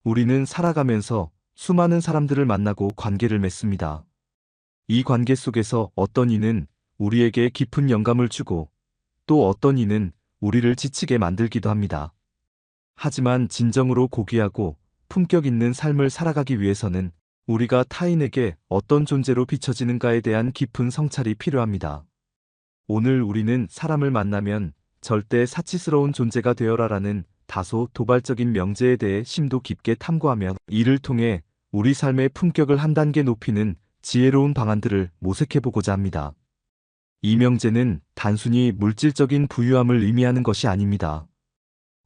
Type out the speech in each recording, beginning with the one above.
우리는 살아가면서 수많은 사람들을 만나고 관계를 맺습니다. 이 관계 속에서 어떤 이는 우리에게 깊은 영감을 주고 또 어떤 이는 우리를 지치게 만들기도 합니다. 하지만 진정으로 고귀하고 품격 있는 삶을 살아가기 위해서는 우리가 타인에게 어떤 존재로 비춰지는가에 대한 깊은 성찰이 필요합니다. 오늘 우리는 사람을 만나면 절대 사치스러운 존재가 되어라라는 다소 도발적인 명제에 대해 심도 깊게 탐구하며 이를 통해 우리 삶의 품격을 한 단계 높이는 지혜로운 방안들을 모색해보고자 합니다. 이 명제는 단순히 물질적인 부유함을 의미하는 것이 아닙니다.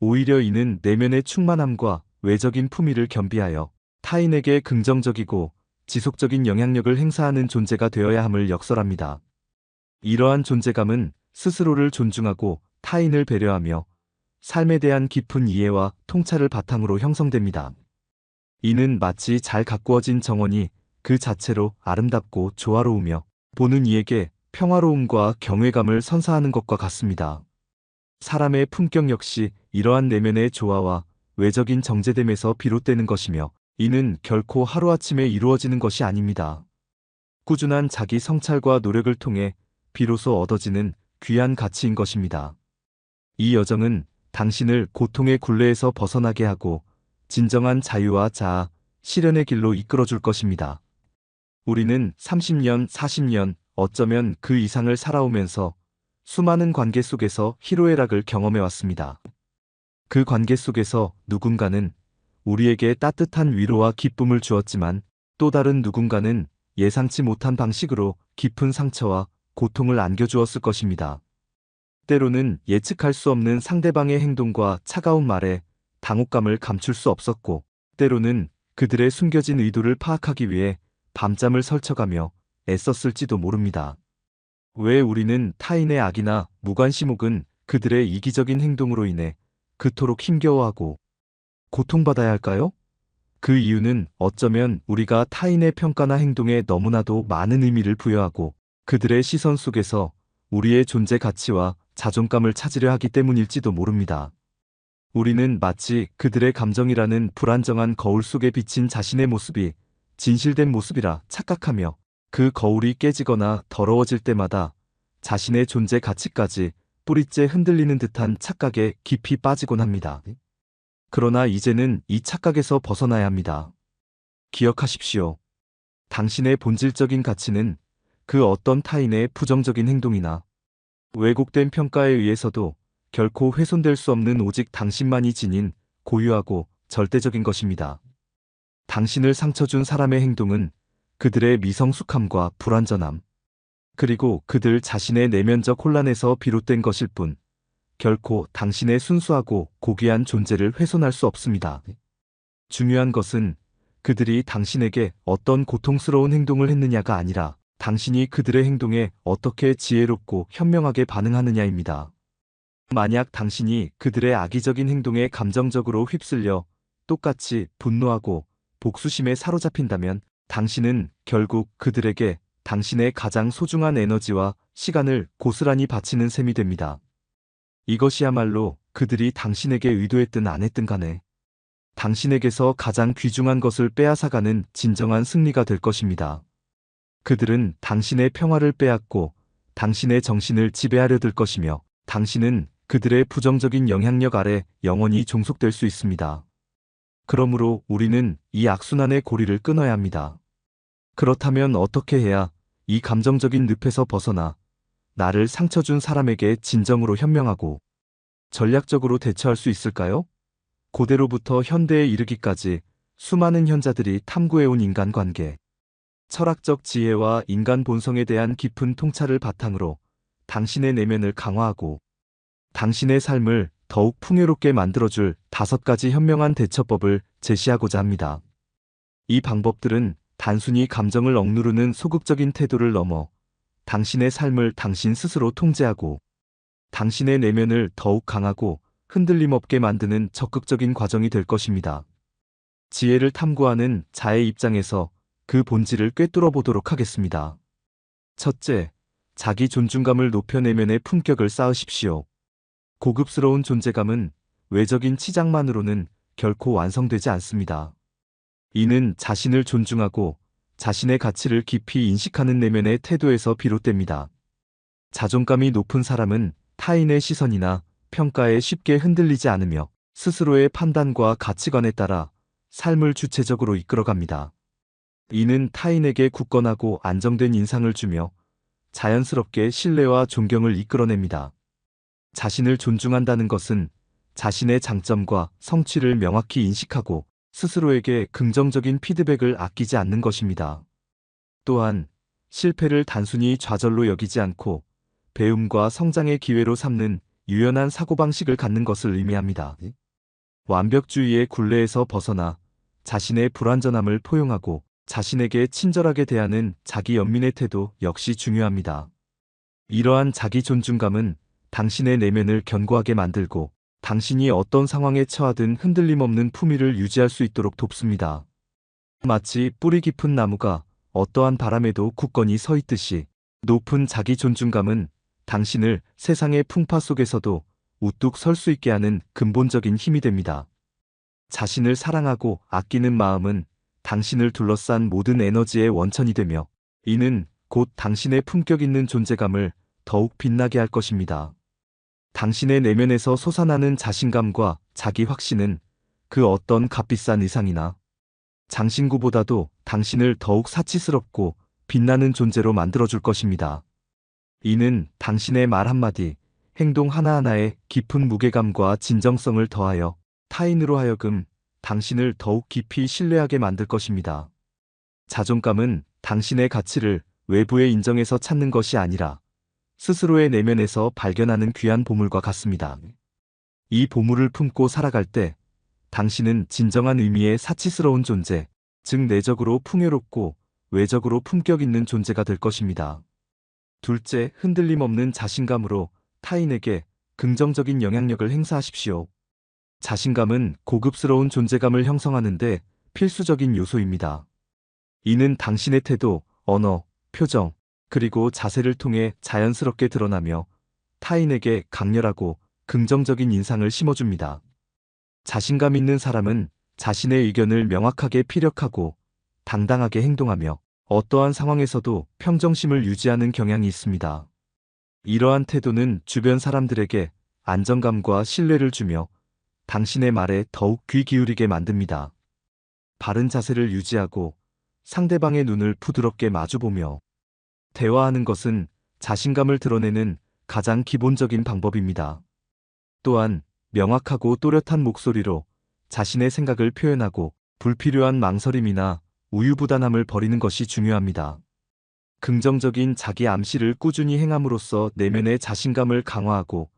오히려 이는 내면의 충만함과 외적인 품위를 겸비하여 타인에게 긍정적이고 지속적인 영향력을 행사하는 존재가 되어야 함을 역설합니다. 이러한 존재감은 스스로를 존중하고 타인을 배려하며 삶에 대한 깊은 이해와 통찰을 바탕으로 형성됩니다. 이는 마치 잘 가꾸어진 정원이 그 자체로 아름답고 조화로우며 보는 이에게 평화로움과 경외감을 선사하는 것과 같습니다. 사람의 품격 역시 이러한 내면의 조화와 외적인 정제됨에서 비롯되는 것이며 이는 결코 하루아침에 이루어지는 것이 아닙니다. 꾸준한 자기 성찰과 노력을 통해 비로소 얻어지는 귀한 가치인 것입니다. 이 여정은 당신을 고통의 굴레에서 벗어나게 하고 진정한 자유와 자아, 실현의 길로 이끌어줄 것입니다. 우리는 30년, 40년, 어쩌면 그 이상을 살아오면서 수많은 관계 속에서 희로애락을 경험해왔습니다. 그 관계 속에서 누군가는 우리에게 따뜻한 위로와 기쁨을 주었지만 또 다른 누군가는 예상치 못한 방식으로 깊은 상처와 고통을 안겨주었을 것입니다. 때로는 예측할 수 없는 상대방의 행동과 차가운 말에 당혹감을 감출 수 없었고, 때로는 그들의 숨겨진 의도를 파악하기 위해 밤잠을 설쳐가며 애썼을지도 모릅니다. 왜 우리는 타인의 악이나 무관심 혹은 그들의 이기적인 행동으로 인해 그토록 힘겨워하고 고통받아야 할까요? 그 이유는 어쩌면 우리가 타인의 평가나 행동에 너무나도 많은 의미를 부여하고 그들의 시선 속에서 우리의 존재 가치와 자존감을 찾으려 하기 때문일지도 모릅니다. 우리는 마치 그들의 감정이라는 불안정한 거울 속에 비친 자신의 모습이 진실된 모습이라 착각하며 그 거울이 깨지거나 더러워질 때마다 자신의 존재 가치까지 뿌리째 흔들리는 듯한 착각에 깊이 빠지곤 합니다. 그러나 이제는 이 착각에서 벗어나야 합니다. 기억하십시오. 당신의 본질적인 가치는 그 어떤 타인의 부정적인 행동이나 왜곡된 평가에 의해서도 결코 훼손될 수 없는 오직 당신만이 지닌 고유하고 절대적인 것입니다. 당신을 상처 준 사람의 행동은 그들의 미성숙함과 불완전함, 그리고 그들 자신의 내면적 혼란에서 비롯된 것일 뿐, 결코 당신의 순수하고 고귀한 존재를 훼손할 수 없습니다. 중요한 것은 그들이 당신에게 어떤 고통스러운 행동을 했느냐가 아니라 당신이 그들의 행동에 어떻게 지혜롭고 현명하게 반응하느냐입니다. 만약 당신이 그들의 악의적인 행동에 감정적으로 휩쓸려 똑같이 분노하고 복수심에 사로잡힌다면 당신은 결국 그들에게 당신의 가장 소중한 에너지와 시간을 고스란히 바치는 셈이 됩니다. 이것이야말로 그들이 당신에게 의도했든 안 했든 간에 당신에게서 가장 귀중한 것을 빼앗아가는 진정한 승리가 될 것입니다. 그들은 당신의 평화를 빼앗고 당신의 정신을 지배하려 들 것이며 당신은 그들의 부정적인 영향력 아래 영원히 종속될 수 있습니다. 그러므로 우리는 이 악순환의 고리를 끊어야 합니다. 그렇다면 어떻게 해야 이 감정적인 늪에서 벗어나 나를 상처 준 사람에게 진정으로 현명하고 전략적으로 대처할 수 있을까요? 고대로부터 현대에 이르기까지 수많은 현자들이 탐구해온 인간관계, 철학적 지혜와 인간 본성에 대한 깊은 통찰을 바탕으로 당신의 내면을 강화하고 당신의 삶을 더욱 풍요롭게 만들어줄 5가지 현명한 대처법을 제시하고자 합니다. 이 방법들은 단순히 감정을 억누르는 소극적인 태도를 넘어 당신의 삶을 당신 스스로 통제하고 당신의 내면을 더욱 강하고 흔들림 없게 만드는 적극적인 과정이 될 것입니다. 지혜를 탐구하는 자의 입장에서 그 본질을 꿰뚫어 보도록 하겠습니다. 첫째, 자기 존중감을 높여 내면의 품격을 쌓으십시오. 고급스러운 존재감은 외적인 치장만으로는 결코 완성되지 않습니다. 이는 자신을 존중하고 자신의 가치를 깊이 인식하는 내면의 태도에서 비롯됩니다. 자존감이 높은 사람은 타인의 시선이나 평가에 쉽게 흔들리지 않으며 스스로의 판단과 가치관에 따라 삶을 주체적으로 이끌어갑니다. 이는 타인에게 굳건하고 안정된 인상을 주며 자연스럽게 신뢰와 존경을 이끌어냅니다. 자신을 존중한다는 것은 자신의 장점과 성취를 명확히 인식하고 스스로에게 긍정적인 피드백을 아끼지 않는 것입니다. 또한 실패를 단순히 좌절로 여기지 않고 배움과 성장의 기회로 삼는 유연한 사고방식을 갖는 것을 의미합니다. 완벽주의의 굴레에서 벗어나 자신의 불완전함을 포용하고 자신에게 친절하게 대하는 자기 연민의 태도 역시 중요합니다. 이러한 자기 존중감은 당신의 내면을 견고하게 만들고 당신이 어떤 상황에 처하든 흔들림 없는 품위를 유지할 수 있도록 돕습니다. 마치 뿌리 깊은 나무가 어떠한 바람에도 굳건히 서 있듯이 높은 자기 존중감은 당신을 세상의 풍파 속에서도 우뚝 설 수 있게 하는 근본적인 힘이 됩니다. 자신을 사랑하고 아끼는 마음은 당신을 둘러싼 모든 에너지의 원천이 되며 이는 곧 당신의 품격 있는 존재감을 더욱 빛나게 할 것입니다. 당신의 내면에서 솟아나는 자신감과 자기 확신은 그 어떤 값비싼 의상이나 장신구보다도 당신을 더욱 사치스럽고 빛나는 존재로 만들어줄 것입니다. 이는 당신의 말 한마디, 행동 하나하나에 깊은 무게감과 진정성을 더하여 타인으로 하여금 당신을 더욱 깊이 신뢰하게 만들 것입니다. 자존감은 당신의 가치를 외부의 인정에서 찾는 것이 아니라 스스로의 내면에서 발견하는 귀한 보물과 같습니다. 이 보물을 품고 살아갈 때 당신은 진정한 의미의 사치스러운 존재, 즉 내적으로 풍요롭고 외적으로 품격 있는 존재가 될 것입니다. 둘째, 흔들림 없는 자신감으로 타인에게 긍정적인 영향력을 행사하십시오. 자신감은 고급스러운 존재감을 형성하는데 필수적인 요소입니다. 이는 당신의 태도, 언어, 표정, 그리고 자세를 통해 자연스럽게 드러나며 타인에게 강렬하고 긍정적인 인상을 심어줍니다. 자신감 있는 사람은 자신의 의견을 명확하게 피력하고 당당하게 행동하며 어떠한 상황에서도 평정심을 유지하는 경향이 있습니다. 이러한 태도는 주변 사람들에게 안정감과 신뢰를 주며 당신의 말에 더욱 귀 기울이게 만듭니다. 바른 자세를 유지하고 상대방의 눈을 부드럽게 마주보며 대화하는 것은 자신감을 드러내는 가장 기본적인 방법입니다. 또한 명확하고 또렷한 목소리로 자신의 생각을 표현하고 불필요한 망설임이나 우유부단함을 버리는 것이 중요합니다. 긍정적인 자기 암시를 꾸준히 행함으로써 내면의 자신감을 강화하고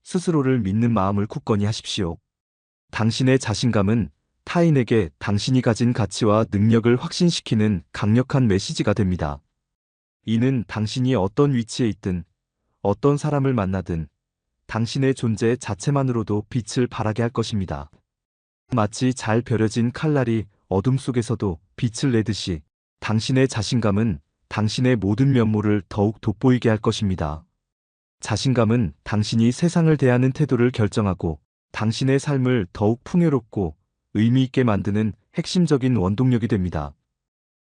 스스로를 믿는 마음을 굳건히 하십시오. 당신의 자신감은 타인에게 당신이 가진 가치와 능력을 확신시키는 강력한 메시지가 됩니다. 이는 당신이 어떤 위치에 있든 어떤 사람을 만나든 당신의 존재 자체만으로도 빛을 발하게 할 것입니다. 마치 잘 벼려진 칼날이 어둠 속에서도 빛을 내듯이 당신의 자신감은 당신의 모든 면모를 더욱 돋보이게 할 것입니다. 자신감은 당신이 세상을 대하는 태도를 결정하고 당신의 삶을 더욱 풍요롭고 의미 있게 만드는 핵심적인 원동력이 됩니다.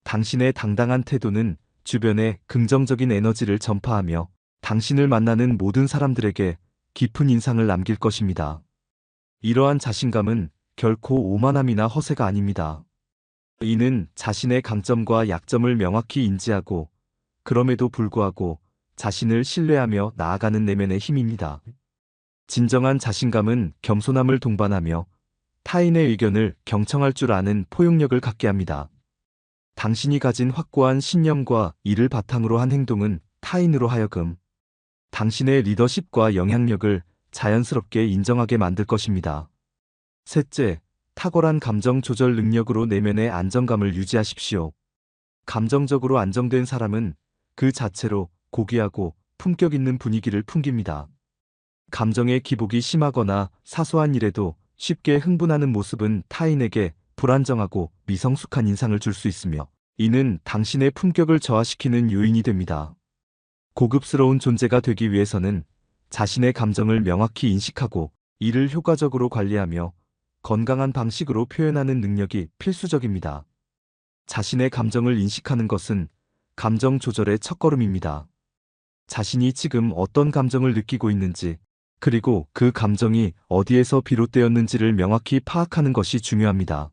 당신의 당당한 태도는 주변에 긍정적인 에너지를 전파하며 당신을 만나는 모든 사람들에게 깊은 인상을 남길 것입니다. 이러한 자신감은 결코 오만함이나 허세가 아닙니다. 이는 자신의 강점과 약점을 명확히 인지하고 그럼에도 불구하고 자신을 신뢰하며 나아가는 내면의 힘입니다. 진정한 자신감은 겸손함을 동반하며 타인의 의견을 경청할 줄 아는 포용력을 갖게 합니다. 당신이 가진 확고한 신념과 이를 바탕으로 한 행동은 타인으로 하여금 당신의 리더십과 영향력을 자연스럽게 인정하게 만들 것입니다. 셋째, 탁월한 감정 조절 능력으로 내면의 안정감을 유지하십시오. 감정적으로 안정된 사람은 그 자체로 고귀하고 품격 있는 분위기를 풍깁니다. 감정의 기복이 심하거나 사소한 일에도 쉽게 흥분하는 모습은 타인에게 불안정하고 미성숙한 인상을 줄 수 있으며 이는 당신의 품격을 저하시키는 요인이 됩니다. 고급스러운 존재가 되기 위해서는 자신의 감정을 명확히 인식하고 이를 효과적으로 관리하며 건강한 방식으로 표현하는 능력이 필수적입니다. 자신의 감정을 인식하는 것은 감정 조절의 첫걸음입니다. 자신이 지금 어떤 감정을 느끼고 있는지, 그리고 그 감정이 어디에서 비롯되었는지를 명확히 파악하는 것이 중요합니다.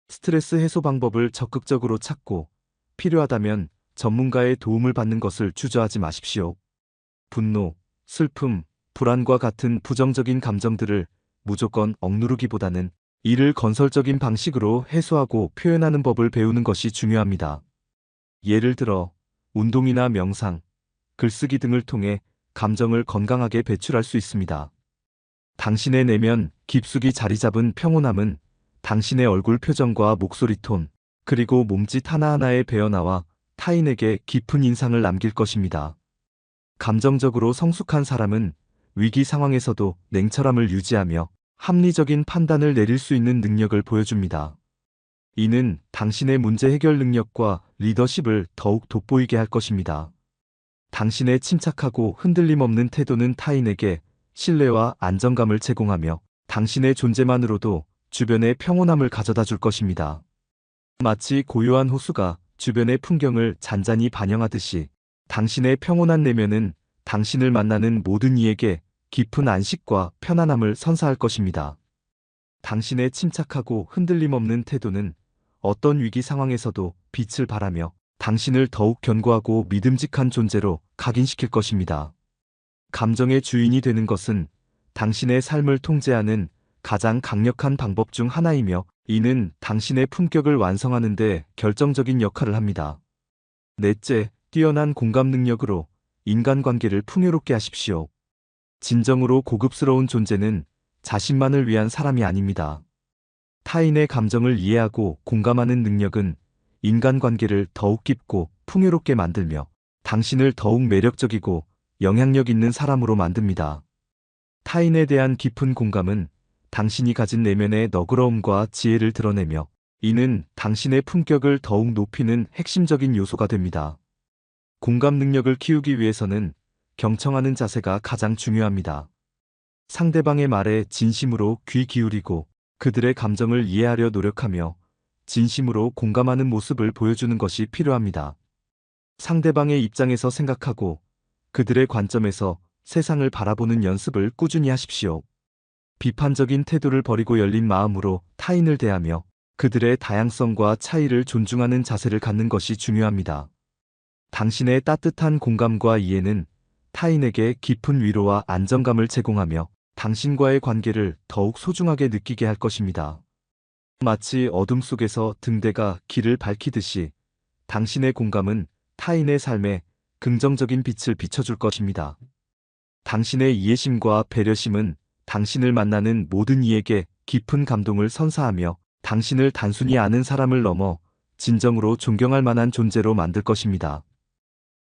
스트레스 해소 방법을 적극적으로 찾고 필요하다면 전문가의 도움을 받는 것을 주저하지 마십시오. 분노, 슬픔, 불안과 같은 부정적인 감정들을 무조건 억누르기보다는 이를 건설적인 방식으로 해소하고 표현하는 법을 배우는 것이 중요합니다. 예를 들어 운동이나 명상, 글쓰기 등을 통해 감정을 건강하게 배출할 수 있습니다. 당신의 내면 깊숙이 자리 잡은 평온함은 당신의 얼굴 표정과 목소리 톤, 그리고 몸짓 하나하나에 배어나와 타인에게 깊은 인상을 남길 것입니다. 감정적으로 성숙한 사람은 위기 상황에서도 냉철함을 유지하며 합리적인 판단을 내릴 수 있는 능력을 보여줍니다. 이는 당신의 문제 해결 능력과 리더십을 더욱 돋보이게 할 것입니다. 당신의 침착하고 흔들림 없는 태도는 타인에게 신뢰와 안정감을 제공하며 당신의 존재만으로도 주변에 평온함을 가져다 줄 것입니다. 마치 고요한 호수가 주변의 풍경을 잔잔히 반영하듯이 당신의 평온한 내면은 당신을 만나는 모든 이에게 깊은 안식과 편안함을 선사할 것입니다. 당신의 침착하고 흔들림 없는 태도는 어떤 위기 상황에서도 빛을 발하며 당신을 더욱 견고하고 믿음직한 존재로 각인시킬 것입니다. 감정의 주인이 되는 것은 당신의 삶을 통제하는 가장 강력한 방법 중 하나이며 이는 당신의 품격을 완성하는 데 결정적인 역할을 합니다. 넷째, 뛰어난 공감 능력으로 인간관계를 풍요롭게 하십시오. 진정으로 고급스러운 존재는 자신만을 위한 사람이 아닙니다. 타인의 감정을 이해하고 공감하는 능력은 인간관계를 더욱 깊고 풍요롭게 만들며 당신을 더욱 매력적이고 영향력 있는 사람으로 만듭니다. 타인에 대한 깊은 공감은 당신이 가진 내면의 너그러움과 지혜를 드러내며 이는 당신의 품격을 더욱 높이는 핵심적인 요소가 됩니다. 공감 능력을 키우기 위해서는 경청하는 자세가 가장 중요합니다. 상대방의 말에 진심으로 귀 기울이고 그들의 감정을 이해하려 노력하며 진심으로 공감하는 모습을 보여주는 것이 필요합니다. 상대방의 입장에서 생각하고 그들의 관점에서 세상을 바라보는 연습을 꾸준히 하십시오. 비판적인 태도를 버리고 열린 마음으로 타인을 대하며 그들의 다양성과 차이를 존중하는 자세를 갖는 것이 중요합니다. 당신의 따뜻한 공감과 이해는 타인에게 깊은 위로와 안정감을 제공하며 당신과의 관계를 더욱 소중하게 느끼게 할 것입니다. 마치 어둠 속에서 등대가 길을 밝히듯이 당신의 공감은 타인의 삶에 긍정적인 빛을 비춰줄 것입니다. 당신의 이해심과 배려심은 당신을 만나는 모든 이에게 깊은 감동을 선사하며 당신을 단순히 아는 사람을 넘어 진정으로 존경할 만한 존재로 만들 것입니다.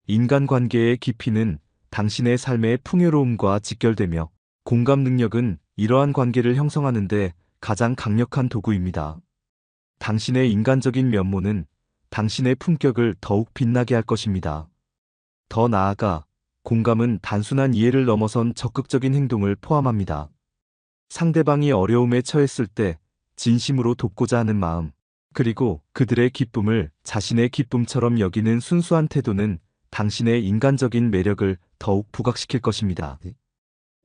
인간관계의 깊이는 당신의 삶의 풍요로움과 직결되며 공감 능력은 이러한 관계를 형성하는 데 가장 강력한 도구입니다. 당신의 인간적인 면모는 당신의 품격을 더욱 빛나게 할 것입니다. 더 나아가 공감은 단순한 이해를 넘어선 적극적인 행동을 포함합니다. 상대방이 어려움에 처했을 때 진심으로 돕고자 하는 마음, 그리고 그들의 기쁨을 자신의 기쁨처럼 여기는 순수한 태도는 당신의 인간적인 매력을 더욱 부각시킬 것입니다.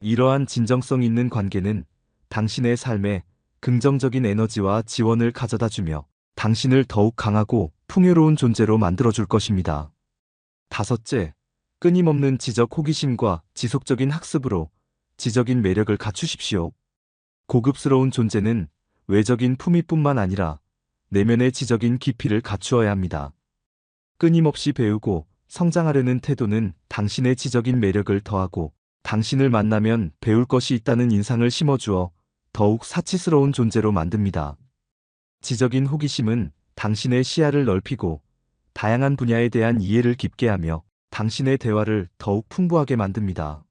이러한 진정성 있는 관계는 당신의 삶에 긍정적인 에너지와 지원을 가져다 주며 당신을 더욱 강하고 풍요로운 존재로 만들어줄 것입니다. 다섯째, 끊임없는 지적 호기심과 지속적인 학습으로 지적인 매력을 갖추십시오. 고급스러운 존재는 외적인 품위뿐만 아니라 내면의 지적인 깊이를 갖추어야 합니다. 끊임없이 배우고 성장하려는 태도는 당신의 지적인 매력을 더하고 당신을 만나면 배울 것이 있다는 인상을 심어주어 더욱 사치스러운 존재로 만듭니다. 지적인 호기심은 당신의 시야를 넓히고 다양한 분야에 대한 이해를 깊게 하며 당신의 대화를 더욱 풍부하게 만듭니다.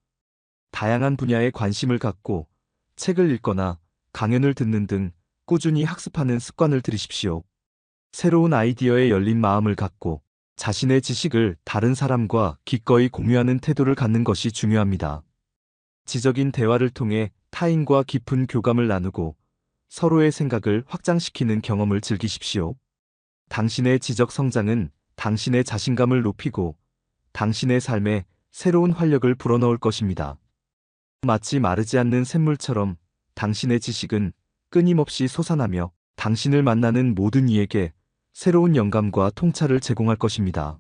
다양한 분야에 관심을 갖고 책을 읽거나 강연을 듣는 등 꾸준히 학습하는 습관을 들이십시오. 새로운 아이디어에 열린 마음을 갖고 자신의 지식을 다른 사람과 기꺼이 공유하는 태도를 갖는 것이 중요합니다. 지적인 대화를 통해 타인과 깊은 교감을 나누고 서로의 생각을 확장시키는 경험을 즐기십시오. 당신의 지적 성장은 당신의 자신감을 높이고 당신의 삶에 새로운 활력을 불어넣을 것입니다. 마치 마르지 않는 샘물처럼 당신의 지식은 끊임없이 솟아나며 당신을 만나는 모든 이에게 새로운 영감과 통찰을 제공할 것입니다.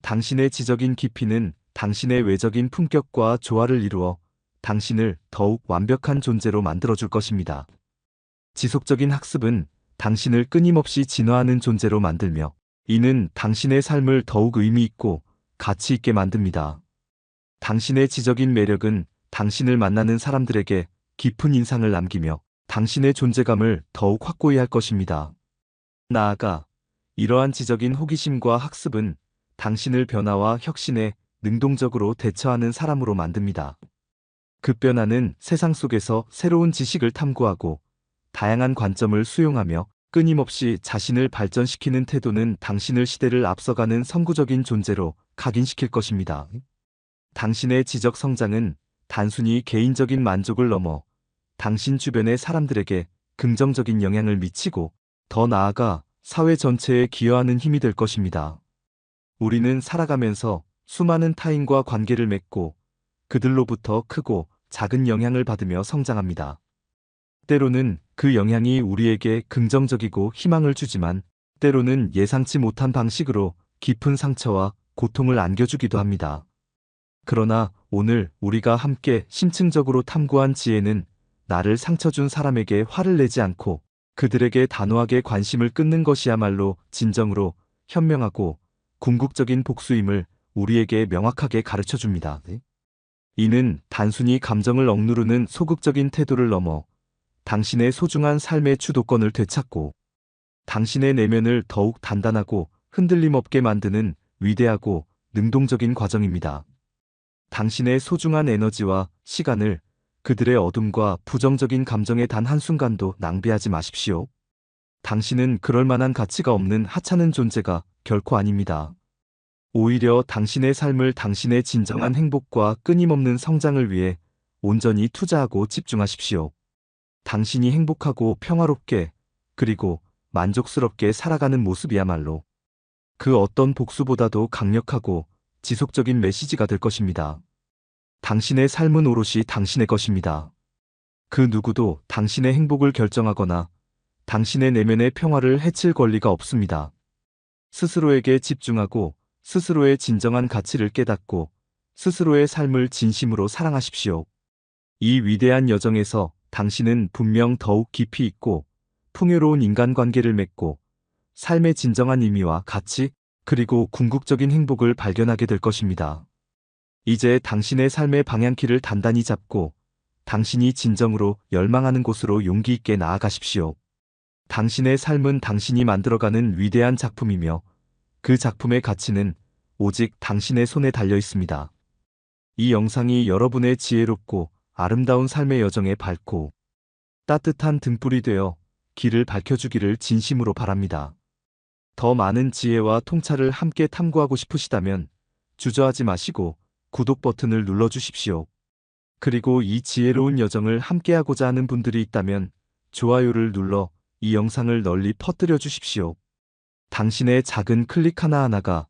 당신의 지적인 깊이는 당신의 외적인 품격과 조화를 이루어 당신을 더욱 완벽한 존재로 만들어줄 것입니다. 지속적인 학습은 당신을 끊임없이 진화하는 존재로 만들며 이는 당신의 삶을 더욱 의미 있고 가치 있게 만듭니다. 당신의 지적인 매력은 당신을 만나는 사람들에게 깊은 인상을 남기며 당신의 존재감을 더욱 확고히 할 것입니다. 나아가 이러한 지적인 호기심과 학습은 당신을 변화와 혁신에 능동적으로 대처하는 사람으로 만듭니다. 급변하는 세상 속에서 새로운 지식을 탐구하고 다양한 관점을 수용하며 끊임없이 자신을 발전시키는 태도는 당신을 시대를 앞서가는 선구적인 존재로 각인시킬 것입니다. 당신의 지적 성장은 단순히 개인적인 만족을 넘어 당신 주변의 사람들에게 긍정적인 영향을 미치고 더 나아가 사회 전체에 기여하는 힘이 될 것입니다. 우리는 살아가면서 수많은 타인과 관계를 맺고 그들로부터 크고 작은 영향을 받으며 성장합니다. 때로는 그 영향이 우리에게 긍정적이고 희망을 주지만 때로는 예상치 못한 방식으로 깊은 상처와 고통을 안겨주기도 합니다. 그러나 오늘 우리가 함께 심층적으로 탐구한 지혜는 나를 상처 준 사람에게 화를 내지 않고 그들에게 단호하게 관심을 끊는 것이야말로 진정으로 현명하고 궁극적인 복수임을 우리에게 명확하게 가르쳐 줍니다. 이는 단순히 감정을 억누르는 소극적인 태도를 넘어 당신의 소중한 삶의 주도권을 되찾고 당신의 내면을 더욱 단단하고 흔들림 없게 만드는 위대하고 능동적인 과정입니다. 당신의 소중한 에너지와 시간을 그들의 어둠과 부정적인 감정에 단 한순간도 낭비하지 마십시오. 당신은 그럴 만한 가치가 없는 하찮은 존재가 결코 아닙니다. 오히려 당신의 삶을 당신의 진정한 행복과 끊임없는 성장을 위해 온전히 투자하고 집중하십시오. 당신이 행복하고 평화롭게 그리고 만족스럽게 살아가는 모습이야말로 그 어떤 복수보다도 강력하고 지속적인 메시지가 될 것입니다. 당신의 삶은 오롯이 당신의 것입니다. 그 누구도 당신의 행복을 결정하거나 당신의 내면의 평화를 해칠 권리가 없습니다. 스스로에게 집중하고 스스로의 진정한 가치를 깨닫고 스스로의 삶을 진심으로 사랑하십시오. 이 위대한 여정에서 당신은 분명 더욱 깊이 있고 풍요로운 인간관계를 맺고 삶의 진정한 의미와 가치 그리고 궁극적인 행복을 발견하게 될 것입니다. 이제 당신의 삶의 방향키를 단단히 잡고 당신이 진정으로 열망하는 곳으로 용기 있게 나아가십시오. 당신의 삶은 당신이 만들어가는 위대한 작품이며 그 작품의 가치는 오직 당신의 손에 달려 있습니다. 이 영상이 여러분의 지혜롭고 아름다운 삶의 여정에 밝고 따뜻한 등불이 되어 길을 밝혀주기를 진심으로 바랍니다. 더 많은 지혜와 통찰을 함께 탐구하고 싶으시다면 주저하지 마시고 구독 버튼을 눌러주십시오. 그리고 이 지혜로운 여정을 함께하고자 하는 분들이 있다면 좋아요를 눌러 이 영상을 널리 퍼뜨려 주십시오. 당신의 작은 클릭 하나하나가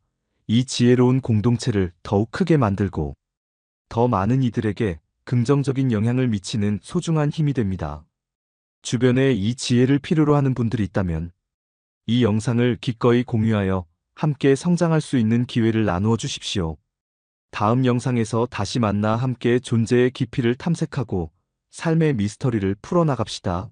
이 지혜로운 공동체를 더욱 크게 만들고 더 많은 이들에게 긍정적인 영향을 미치는 소중한 힘이 됩니다. 주변에 이 지혜를 필요로 하는 분들이 있다면 이 영상을 기꺼이 공유하여 함께 성장할 수 있는 기회를 나누어 주십시오. 다음 영상에서 다시 만나 함께 존재의 깊이를 탐색하고 삶의 미스터리를 풀어나갑시다.